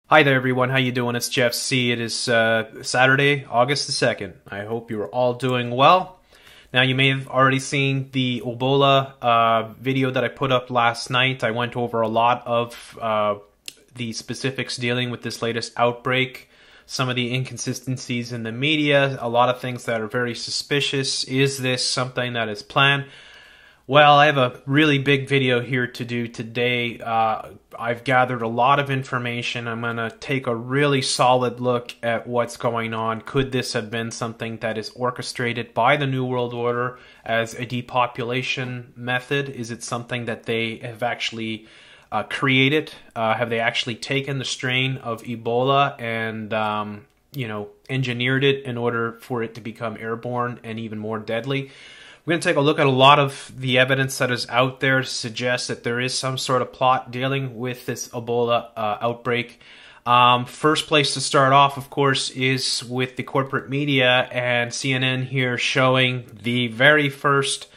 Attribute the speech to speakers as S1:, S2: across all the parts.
S1: Hi there everyone, how you doing? It's Jeff C. It is Saturday, August the 2nd. I hope you're all doing well. Now you may have already seen the Ebola video that I put up last night. I went over a lot of the specifics dealing with this latest outbreak, some of the inconsistencies in the media, a lot of things that are very suspicious. Is this something that is planned? Well, I have a really big video here to do today. I've gathered a lot of information. I'm going to take a really solid look at what's going on. Could this have been something that is orchestrated by the New World Order as a depopulation method? Is it something that they have actually created? Have they actually taken the strain of Ebola and, you know, engineered it in order for it to become airborne and even more deadly? We're going to take a look at a lot of the evidence that is out there to suggest that there is some sort of plot dealing with this Ebola outbreak. First place to start off, of course, is with the corporate media, and CNN here showing the very first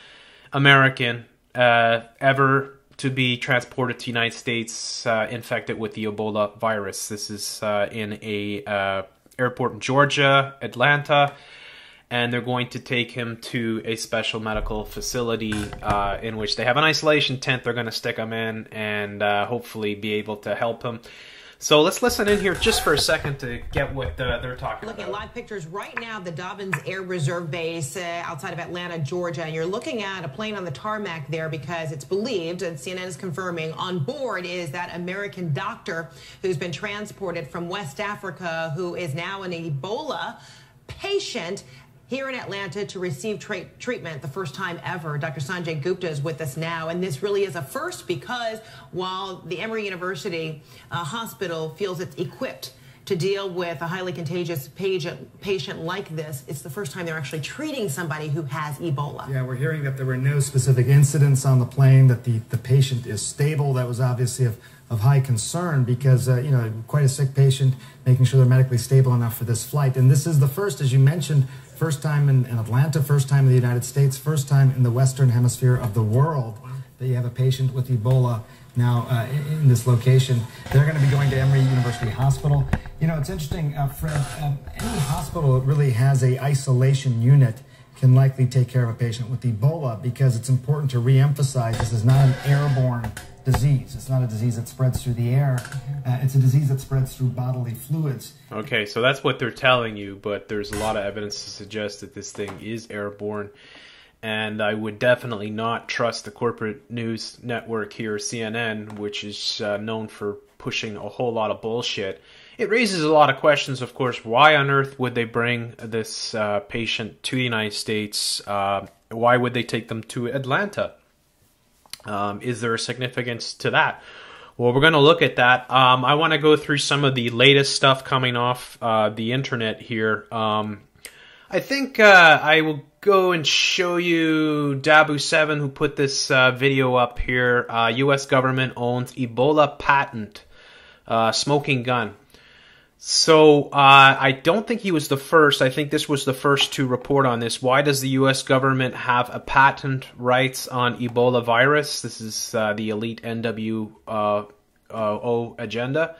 S1: American ever to be transported to the United States infected with the Ebola virus. This is in a airport in Georgia, Atlanta. And they're going to take him to a special medical facility in which they have an isolation tent they're going to stick him in and hopefully be able to help him. So let's listen in here just for a second to get what they're talking about.
S2: Looking at live pictures right now of the Dobbins Air Reserve Base outside of Atlanta, Georgia. And you're looking at a plane on the tarmac there because it's believed, and CNN is confirming, on board is that American doctor who's been transported from West Africa, who is now an Ebola patient here in Atlanta to receive treatment, the first time ever. Dr. Sanjay Gupta is with us now, and this really is a first because while the Emory University Hospital feels it's equipped to deal with a highly contagious patient like this, it's the first time they're actually treating somebody who has Ebola.
S3: Yeah, we're hearing that there were no specific incidents on the plane, that the patient is stable. That was obviously of high concern because, you know, quite a sick patient, making sure they're medically stable enough for this flight. And this is the first, as you mentioned, first time in Atlanta, first time in the United States, first time in the Western Hemisphere of the world that you have a patient with Ebola now in this location. They're going to be going to Emory University Hospital. You know, it's interesting, Fred, any hospital that really has a isolation unit can likely take care of a patient with Ebola because it's important to re-emphasize this is not an airborne disease. It's not a disease that spreads through the air. It's a disease that spreads through bodily fluids.
S1: Okay, so that's what they're telling you, but there's a lot of evidence to suggest that this thing is airborne. And I would definitely not trust the corporate news network here, CNN, which is known for pushing a whole lot of bullshit. It raises a lot of questions, of course. Why on earth would they bring this patient to the United States? Why would they take them to Atlanta? Is there a significance to that? Well, we're going to look at that. I want to go through some of the latest stuff coming off the internet here. I think I will go and show you Dabu7, who put this video up here. U.S. government owns Ebola patent, smoking gun. So I don't think he was the first. I think this was the first to report on this. Why does the U.S. government have a patent rights on Ebola virus? This is the elite NWO agenda.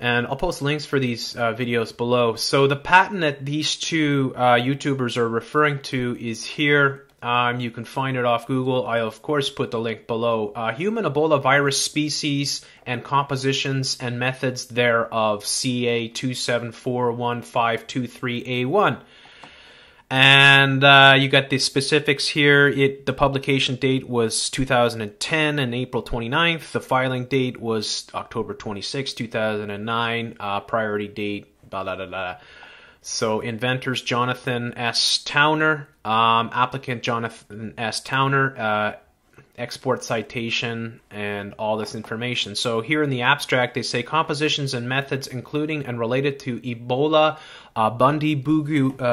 S1: And I'll post links for these videos below. So the patent that these two YouTubers are referring to is here. You can find it off Google. I'll, of course, put the link below. Human Ebola virus species and compositions and methods thereof, CA 2741523A1. And you got the specifics here. The publication date was 2010 and April 29th. The filing date was October 26, 2009. Priority date, blah, blah, blah, blah. So inventors Jonathan S. Towner, applicant Jonathan S. Towner, export citation, and all this information. So here in the abstract, they say compositions and methods including and related to Ebola, Bundibugyo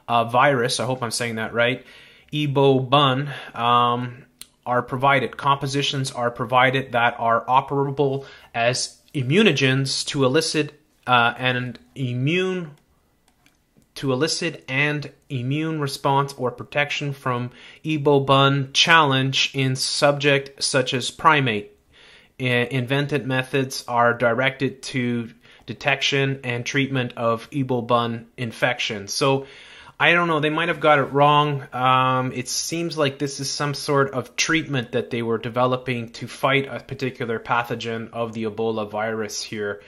S1: virus, I hope I'm saying that right, Ebo-Bun, are provided. Compositions are provided that are operable as immunogens to elicit an immune response or protection from Ebo-Bun challenge in subject such as primate. Invented methods are directed to detection and treatment of Ebo-Bun infection. So I don't know, they might have got it wrong. It seems like this is some sort of treatment that they were developing to fight a particular pathogen of the Ebola virus here.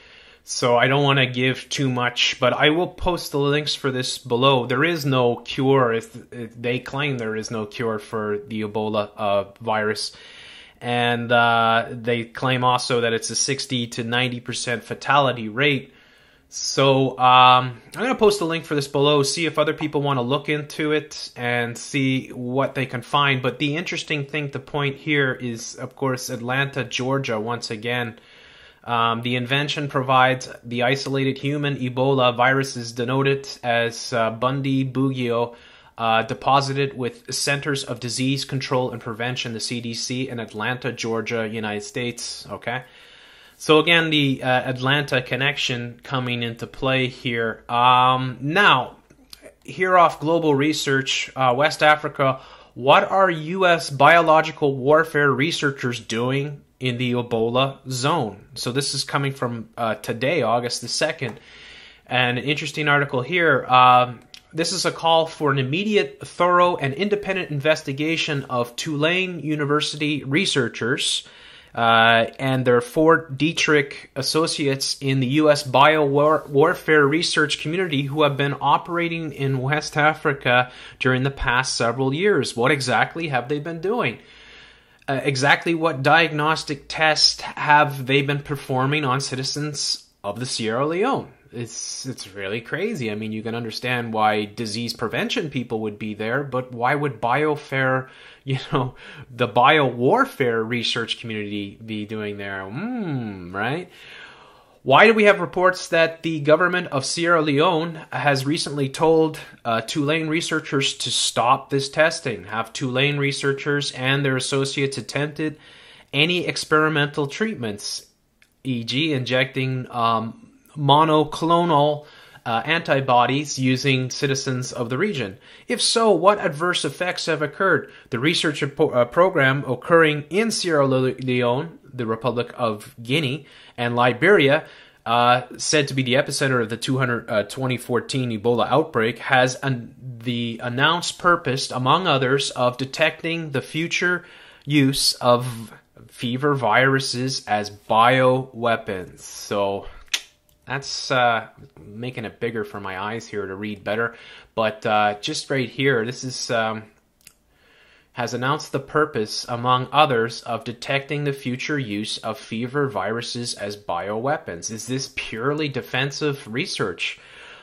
S1: So I don't want to give too much, but I will post the links for this below. There is no cure. If they claim there is no cure for the Ebola virus. And they claim also that it's a 60 to 90% fatality rate. So I'm going to post a link for this below, see if other people want to look into it and see what they can find. But the interesting thing to point here is, of course, Atlanta, Georgia, once again. The invention provides the isolated human Ebola viruses denoted as Bundibugyo, deposited with Centers of Disease Control and Prevention, the CDC, in Atlanta, Georgia, United States. Okay. So again, the Atlanta connection coming into play here. Now, here off Global Research, West Africa, what are U.S. biological warfare researchers doing in the Ebola zone? So this is coming from today, August the 2nd. And an interesting article here. This is a call for an immediate, thorough, and independent investigation of Tulane University researchers and their Fort Detrick associates in the U.S. biowarfare research community who have been operating in West Africa during the past several years. What exactly have they been doing? Exactly what diagnostic tests have they been performing on citizens of the Sierra Leone? It's really crazy. I mean, you can understand why disease prevention people would be there, but why would the biowarfare research community be doing there? Right? Why do we have reports that the government of Sierra Leone has recently told Tulane researchers to stop this testing? Have Tulane researchers and their associates attempted any experimental treatments, e.g. injecting monoclonal antibodies using citizens of the region? If so, what adverse effects have occurred? The research program occurring in Sierra Leone, the Republic of Guinea, and Liberia, said to be the epicenter of the 2014 Ebola outbreak, has the announced purpose, among others, of detecting the future use of fever viruses as bioweapons. So that's making it bigger for my eyes here to read better. But just right here, this is has announced the purpose, among others, of detecting the future use of fever viruses as bioweapons. Is this purely defensive research?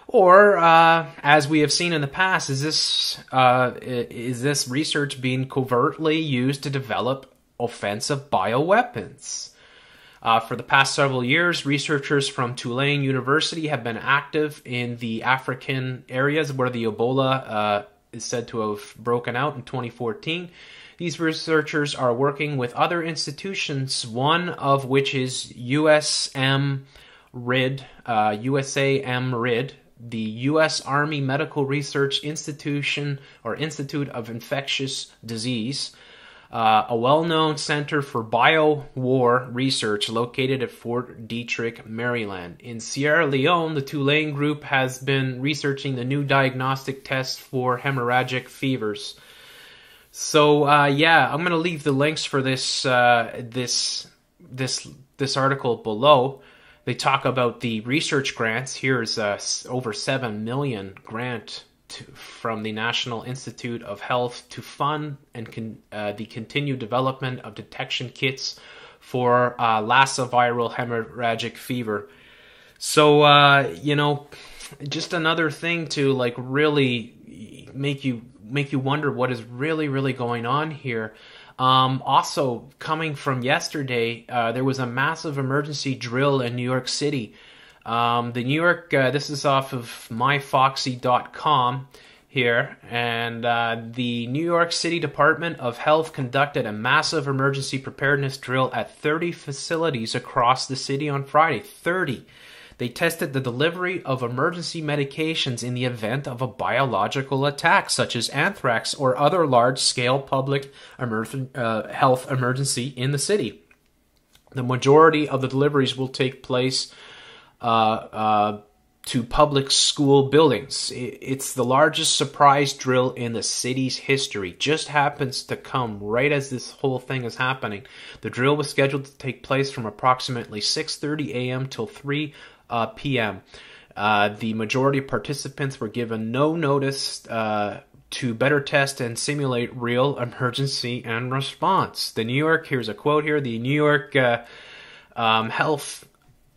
S1: Or, as we have seen in the past, is this research being covertly used to develop offensive bioweapons? For the past several years, researchers from Tulane University have been active in the African areas where the Ebola is said to have broken out in 2014. These researchers are working with other institutions, one of which is USAMRID, the U.S. Army Medical Research Institution or Institute of Infectious Disease, a well-known center for biowar research located at Fort Detrick, Maryland. In Sierra Leone, the Tulane group has been researching the new diagnostic test for hemorrhagic fevers. So, yeah, I'm going to leave the links for this article below. They talk about the research grants. Here's over $7 million grant from the National Institute of Health to fund and the continued development of detection kits for Lassa viral hemorrhagic fever. So, just another thing to like really make you make you wonder what is really going on here. Also, coming from yesterday, there was a massive emergency drill in New York City. The New York, this is off of myfoxy.com here, and the New York City Department of Health conducted a massive emergency preparedness drill at 30 facilities across the city on Friday. 30. They tested the delivery of emergency medications in the event of a biological attack, such as anthrax or other large-scale public health emergency in the city. The majority of the deliveries will take place to public school buildings. It's the largest surprise drill in the city's history. Just happens to come right as this whole thing is happening. The drill was scheduled to take place from approximately 6:30 a.m. till 3 p.m. The majority of participants were given no notice to better test and simulate real emergency and response. The New York, here's a quote here, the New York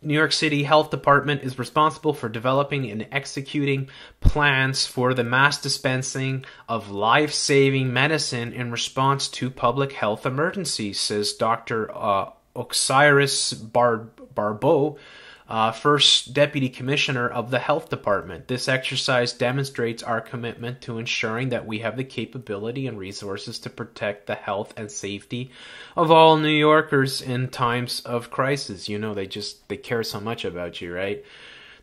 S1: New York City Health Department is responsible for developing and executing plans for the mass dispensing of life-saving medicine in response to public health emergencies, says Dr. Osiris Barbeau, First Deputy Commissioner of the Health Department. This exercise demonstrates our commitment to ensuring that we have the capability and resources to protect the health and safety of all New Yorkers in times of crisis. You know, they care so much about you, right?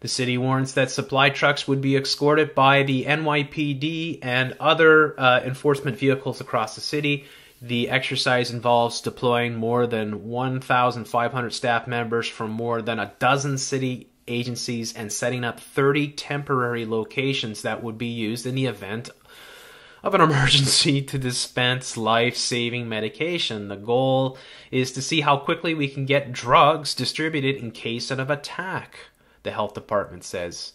S1: The city warns that supply trucks would be escorted by the NYPD and other enforcement vehicles across the city. The exercise involves deploying more than 1,500 staff members from more than a dozen city agencies and setting up 30 temporary locations that would be used in the event of an emergency to dispense life-saving medication. The goal is to see how quickly we can get drugs distributed in case of an attack, the health department says.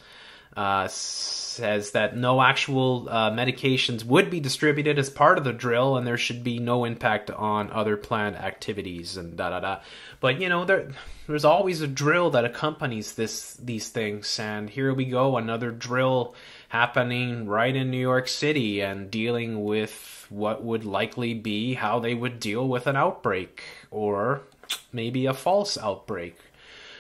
S1: Says that no actual medications would be distributed as part of the drill, and there should be no impact on other planned activities and da-da-da. But, you know, there's always a drill that accompanies these things, and here we go, another drill happening right in New York City and dealing with what would likely be how they would deal with an outbreak, or maybe a false outbreak.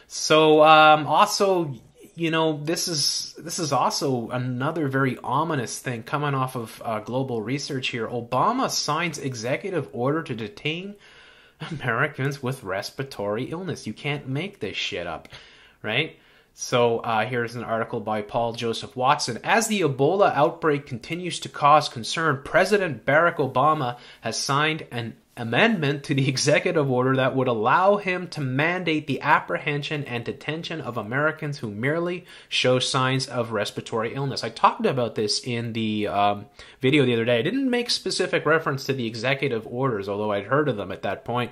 S1: So, also, you know, this is also another very ominous thing coming off of global research here. Obama signs executive order to detain Americans with respiratory illness. You can't make this shit up, right? So here's an article by Paul Joseph Watson. As the Ebola outbreak continues to cause concern, President Barack Obama has signed an amendment to the executive order that would allow him to mandate the apprehension and detention of Americans who merely show signs of respiratory illness. I talked about this in the video the other day. I didn't make specific reference to the executive orders, although I'd heard of them at that point.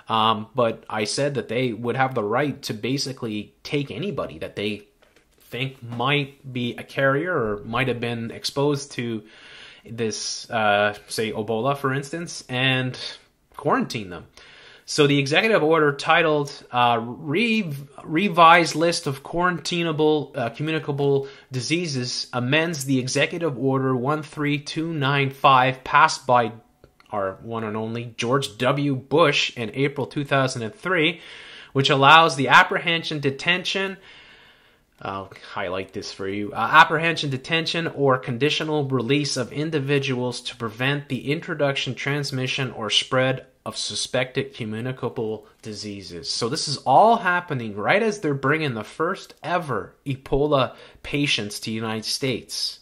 S1: But I said that they would have the right to basically take anybody that they think might be a carrier or might have been exposed to this, say, Ebola, for instance, and quarantine them. So the executive order titled Revised List of Quarantinable Communicable Diseases amends the executive order 13295 passed by our one and only George W. Bush in April 2003, which allows the apprehension, detention, I'll highlight this for you, apprehension, detention, or conditional release of individuals to prevent the introduction, transmission, or spread of suspected communicable diseases. So this is all happening right as they're bringing the first ever Ebola patients to the United States.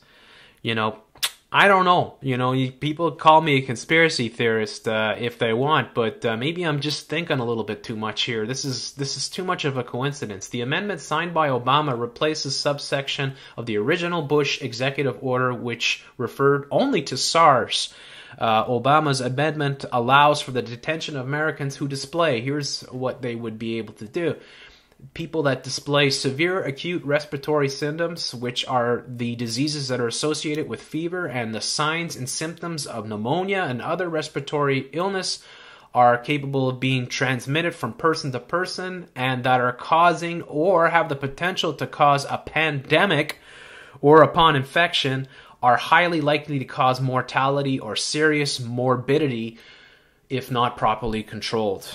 S1: You know, I don't know. You know, people call me a conspiracy theorist if they want, but maybe I'm just thinking a little bit too much here. This is too much of a coincidence. The amendment signed by Obama replaces subsection of the original Bush executive order, which referred only to SARS. Obama's amendment allows for the detention of Americans who display. Here's what they would be able to do. People that display severe acute respiratory symptoms, which are the diseases that are associated with fever and the signs and symptoms of pneumonia and other respiratory illness, are capable of being transmitted from person to person and that are causing or have the potential to cause a pandemic or upon infection are highly likely to cause mortality or serious morbidity if not properly controlled.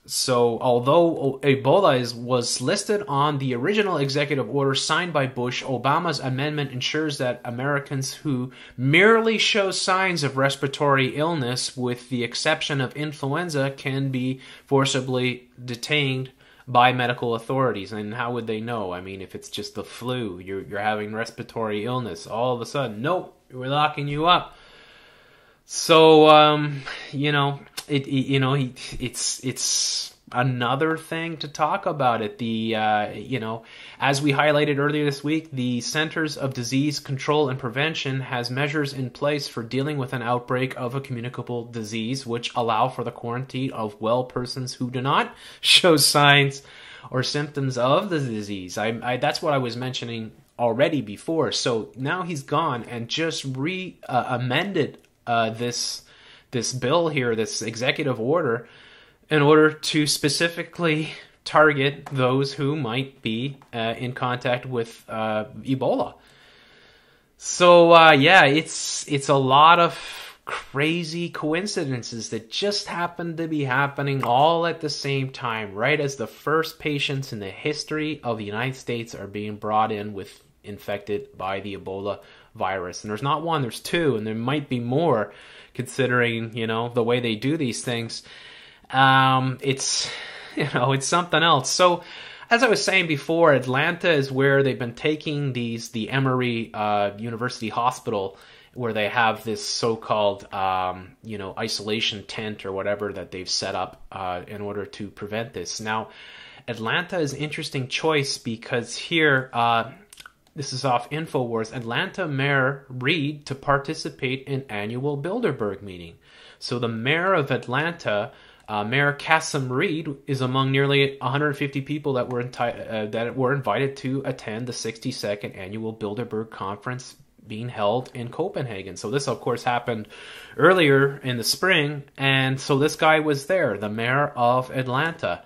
S1: So, although Ebola was listed on the original executive order signed by Bush, Obama's amendment ensures that Americans who merely show signs of respiratory illness, with the exception of influenza, can be forcibly detained by medical authorities. And how would they know? I mean, if it's just the flu, you're having respiratory illness, all of a sudden, nope, we're locking you up. So, it's another thing to talk about it. As we highlighted earlier this week, the Centers of Disease Control and Prevention has measures in place for dealing with an outbreak of a communicable disease, which allow for the quarantine of well persons who do not show signs or symptoms of the disease. That's what I was mentioning already before. So now he's gone and just amended this bill here, this executive order, in order to specifically target those who might be in contact with Ebola. So it's a lot of crazy coincidences that just happen to be happening all at the same time, right as the first patients in the history of the United States are being brought in with infected by the Ebola virus. And there's not one, there's two, and there might be more, considering, the way they do these things. It's something else. So, as I was saying before, Atlanta is where they've been taking the Emory University Hospital, where they have this so-called, isolation tent or whatever that they've set up in order to prevent this. Now, Atlanta is an interesting choice because here, this is off InfoWars, Atlanta Mayor Reed to participate in annual Bildberberg meeting. So the mayor of Atlanta, Mayor Kasim Reed, is among nearly 150 people that were invited to attend the 62nd annual Bildberberg conference being held in Copenhagen. So this, of course, happened earlier in the spring, and so this guy was there, the mayor of Atlanta.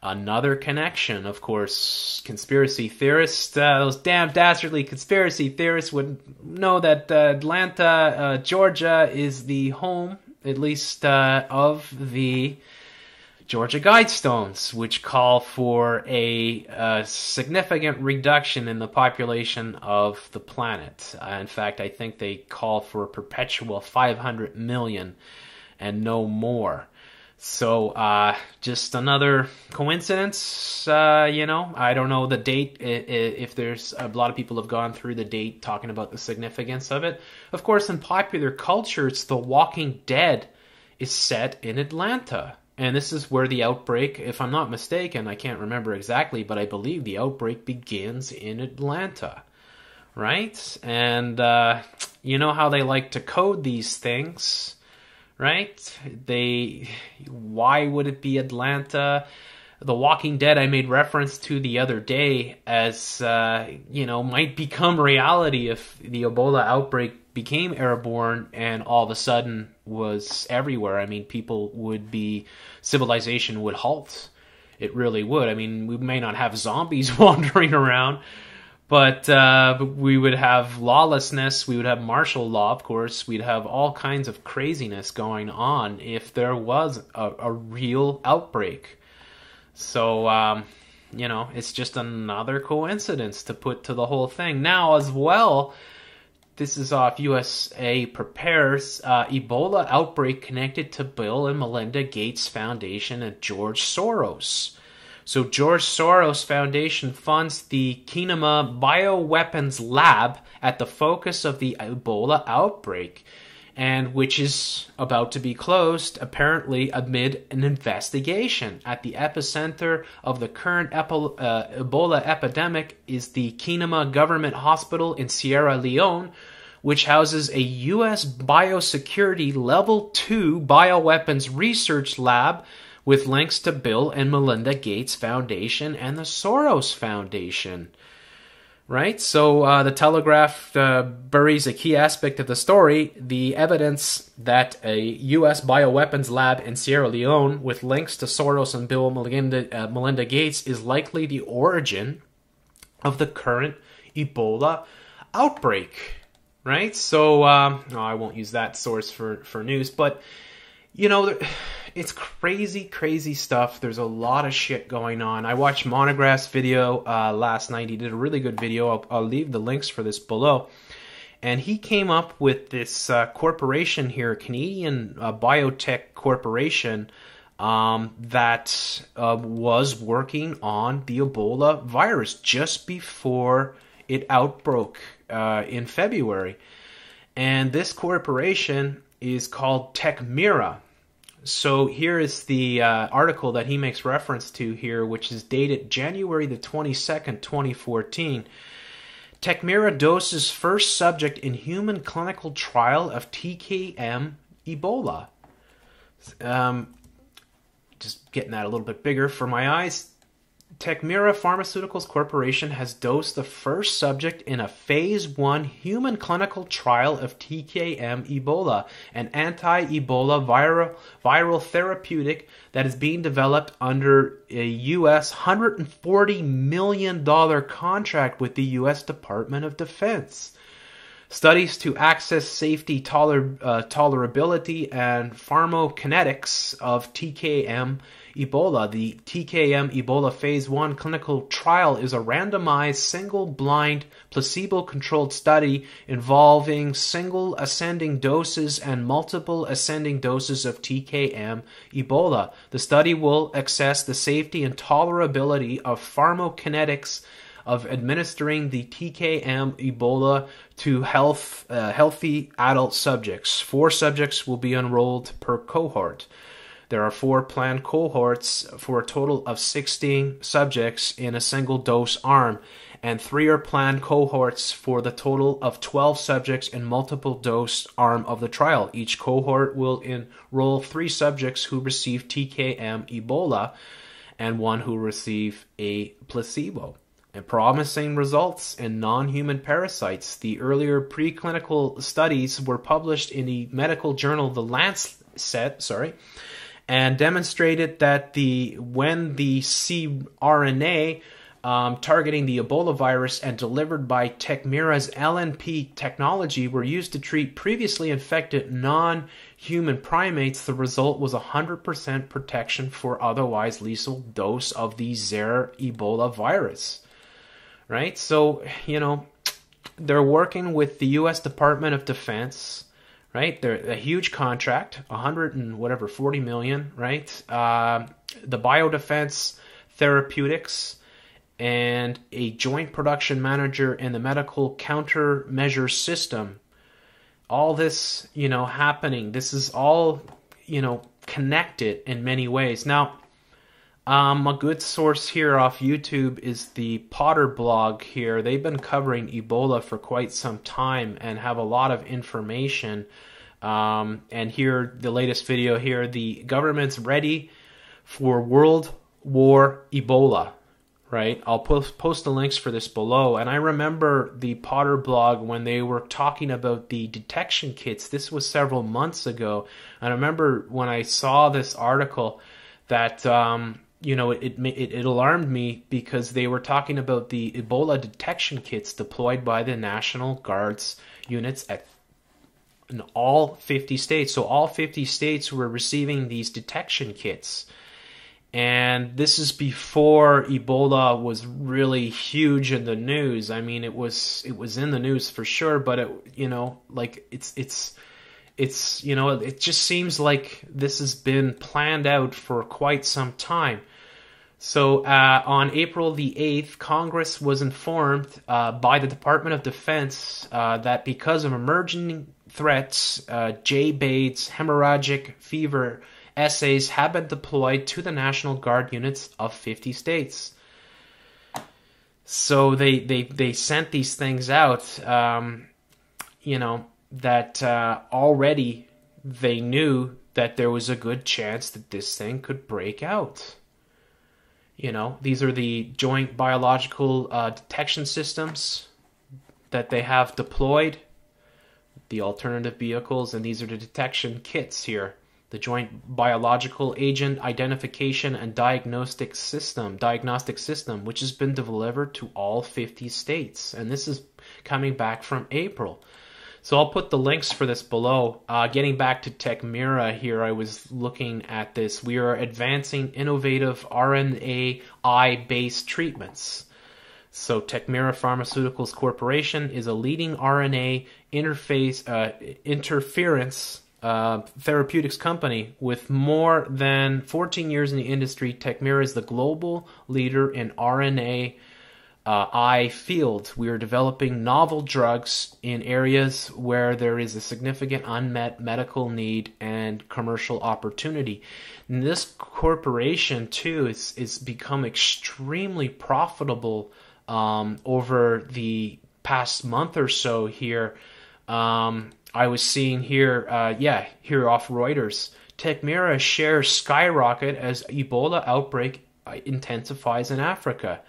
S1: Another connection, of course, conspiracy theorists, those damn dastardly conspiracy theorists would know that Atlanta, Georgia is the home, at least, of the Georgia Guidestones, which call for a significant reduction in the population of the planet. In fact, I think they call for a perpetual 500 million and no more. So, just another coincidence, I don't know the date, if there's a lot of people have gone through the date talking about the significance of it. Of course, in popular culture, it's The Walking Dead is set in Atlanta. And this is where the outbreak, if I'm not mistaken, I can't remember exactly, but I believe the outbreak begins in Atlanta, right? And, you know how they like to code these things, right? Why would it be Atlanta? The Walking Dead I made reference to the other day as, might become reality if the Ebola outbreak became airborne and all of a sudden was everywhere. I mean, civilization would halt. It really would. I mean, we may not have zombies wandering around, but we would have lawlessness, we would have martial law, of course, we'd have all kinds of craziness going on if there was a real outbreak. So, it's just another coincidence to put to the whole thing. Now, as well, this is off USA Prepares, Ebola outbreak connected to Bill and Melinda Gates Foundation and George Soros. So George Soros Foundation funds the Kinema Bioweapons Lab at the focus of the Ebola outbreak, and which is about to be closed, apparently amid an investigation. At the epicenter of the current Ebola epidemic is the Kinema Government Hospital in Sierra Leone, which houses a U.S. biosecurity Level 2 bioweapons research lab with links to Bill and Melinda Gates Foundation and the Soros Foundation. Right? So the Telegraph buries a key aspect of the story, the evidence that a U.S. bioweapons lab in Sierra Leone with links to Soros and Bill and Melinda Gates is likely the origin of the current Ebola outbreak, right? So no, I won't use that source for news, but you know, it's crazy stuff. There's a lot of shit going on. I watched Monograph's video last night. He did a really good video. I'll leave the links for this below. And he came up with this corporation here, Canadian biotech corporation, that was working on the Ebola virus just before it outbroke in February. And this corporation is called TechMira. So here is the article that he makes reference to here, which is dated January the 22nd, 2014. TechMira doses first subject in human clinical trial of TKM Ebola. Just getting that a little bit bigger for my eyes. TechMira Pharmaceuticals Corporation has dosed the first subject in a phase 1 human clinical trial of TKM Ebola, an anti-Ebola viral therapeutic that is being developed under a U.S. $140 million contract with the U.S. Department of Defense. Studies to access safety, tolerability, and pharmacokinetics of TKM Ebola. The TKM Ebola Phase 1 clinical trial is a randomized, single-blind, placebo-controlled study involving single ascending doses and multiple ascending doses of TKM Ebola. The study will assess the safety and tolerability of pharmacokinetics of administering the TKM Ebola to healthy adult subjects. 4 subjects will be enrolled per cohort. There are 4 planned cohorts for a total of 16 subjects in a single dose arm, and 3 are planned cohorts for the total of 12 subjects in multiple dose arm of the trial. Each cohort will enroll 3 subjects who receive TKM Ebola and 1 who receive a placebo. And promising results in non-human parasites. The earlier preclinical studies were published in the medical journal The Lancet, and demonstrated that when the cRNA targeting the Ebola virus and delivered by TechMira's LNP technology were used to treat previously infected non-human primates, the result was 100% protection for otherwise lethal dose of the Zaire Ebola virus. Right? So, you know, they're working with the U.S. Department of Defense, right? They're a huge contract, 40 million, right? The biodefense therapeutics and a joint production manager in the medical countermeasure system. All this, you know, happening. This is all, you know, connected in many ways. Now, a good source here off YouTube is the Potter blog here. They've been covering Ebola for quite some time and have a lot of information. And here, the latest video here, the government's ready for World War Ebola, right? I'll post the links for this below. And I remember the Potter blog when they were talking about the detection kits. This was several months ago. And I remember when I saw this article that... you know, it alarmed me because they were talking about the Ebola detection kits deployed by the National Guard's units in all 50 states. So all 50 states were receiving these detection kits. And this is before Ebola was really huge in the news. I mean, it was in the news for sure, but it, you know, like it's you know, it just seems like this has been planned out for quite some time. So on April the 8th, Congress was informed by the Department of Defense that because of emerging threats, J-BAIDS hemorrhagic fever assays have been deployed to the National Guard units of 50 states. So they sent these things out, you know, that already they knew that there was a good chance that this thing could break out. You know, these are the joint biological detection systems that they have deployed, the alternative vehicles, and these are the detection kits here the Joint Biological Agent Identification and Diagnostic System, which has been delivered to all 50 states. And this is coming back from April. So I'll put the links for this below. Getting back to TECMIRA here, I was looking at this. We are advancing innovative RNAi-based treatments. So TECMIRA Pharmaceuticals Corporation is a leading RNA interference therapeutics company with more than 14 years in the industry. TECMIRA is the global leader in RNA field. We are developing novel drugs in areas where there is a significant unmet medical need and commercial opportunity. And this corporation too is become extremely profitable over the past month or so here. I was seeing here, here off Reuters, TECMIRA shares skyrocket as Ebola outbreak intensifies in Africa.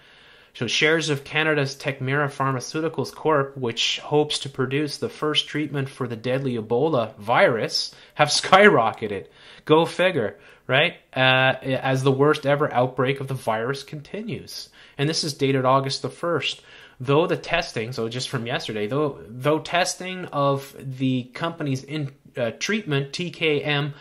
S1: So shares of Canada's TECMIRA Pharmaceuticals Corp., which hopes to produce the first treatment for the deadly Ebola virus, have skyrocketed. Go figure, right? As the worst ever outbreak of the virus continues. And this is dated August the 1st. Though the testing, so just from yesterday, though testing of the company's treatment, TKM,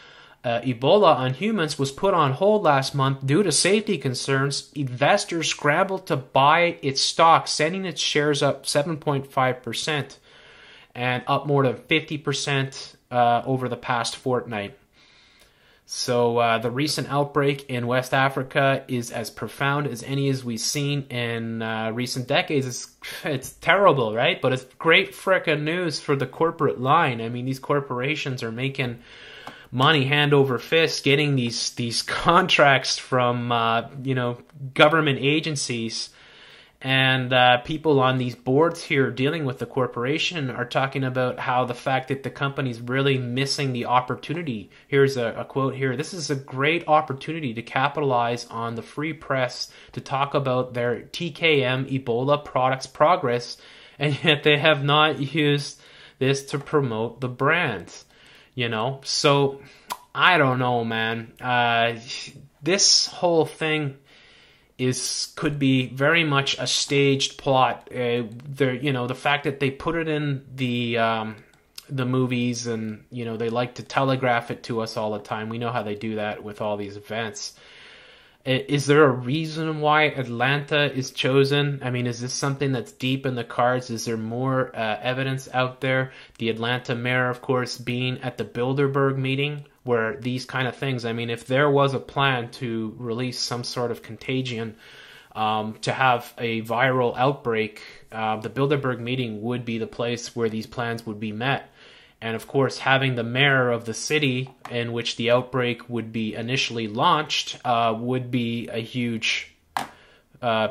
S1: Ebola on humans was put on hold last month due to safety concerns, investors scrambled to buy its stock, sending its shares up 7.5% and up more than 50% over the past fortnight. So the recent outbreak in West Africa is as profound as any as we've seen in recent decades. It's terrible, right? But it's great frickin' news for the corporate line. I mean, these corporations are making money hand over fist, getting these contracts from government agencies, and people on these boards here dealing with the corporation are talking about how the fact that the company's really missing the opportunity. Here's a quote here. This is a great opportunity to capitalize on the free press to talk about their TKM Ebola products progress, and yet they have not used this to promote the brand. So I don't know, man. This whole thing could be very much a staged plot. The fact that they put it in the movies, and they like to telegraph it to us all the time. We know how they do that with all these events. Is there a reason why Atlanta is chosen? I mean, is this something that's deep in the cards? Is there more evidence out there? The Atlanta mayor, of course, being at the Bildberberg meeting where these kind of things, I mean, if there was a plan to release some sort of contagion, to have a viral outbreak, the Bildberberg meeting would be the place where these plans would be met. And of course, having the mayor of the city in which the outbreak would be initially launched would be a huge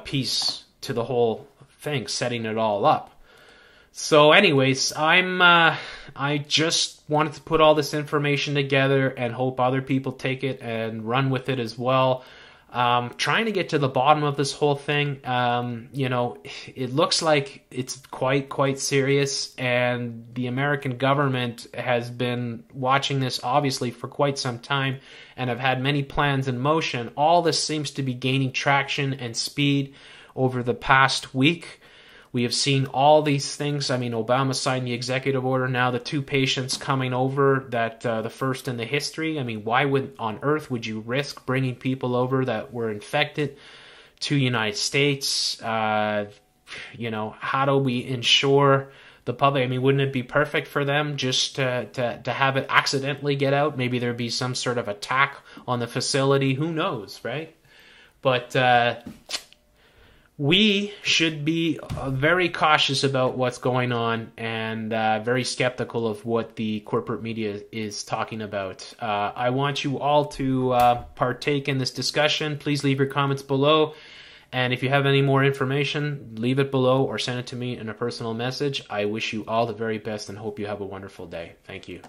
S1: piece to the whole thing, setting it all up. So anyways, I just wanted to put all this information together and hope other people take it and run with it as well. Trying to get to the bottom of this whole thing. It looks like it's quite serious, and the American government has been watching this obviously for quite some time and have had many plans in motion. All this seems to be gaining traction and speed over the past week. We have seen all these things. I mean, Obama signed the executive order. Now the 2 patients coming over, that the first in the history. I mean, why on earth would you risk bringing people over that were infected to the United States? How do we ensure the public? I mean, wouldn't it be perfect for them just to have it accidentally get out? Maybe there'd be some sort of attack on the facility. Who knows, right? But we should be very cautious about what's going on, and very skeptical of what the corporate media is talking about. I want you all to partake in this discussion. Please leave your comments below. And if you have any more information, leave it below or send it to me in a personal message. I wish you all the very best and hope you have a wonderful day. Thank you.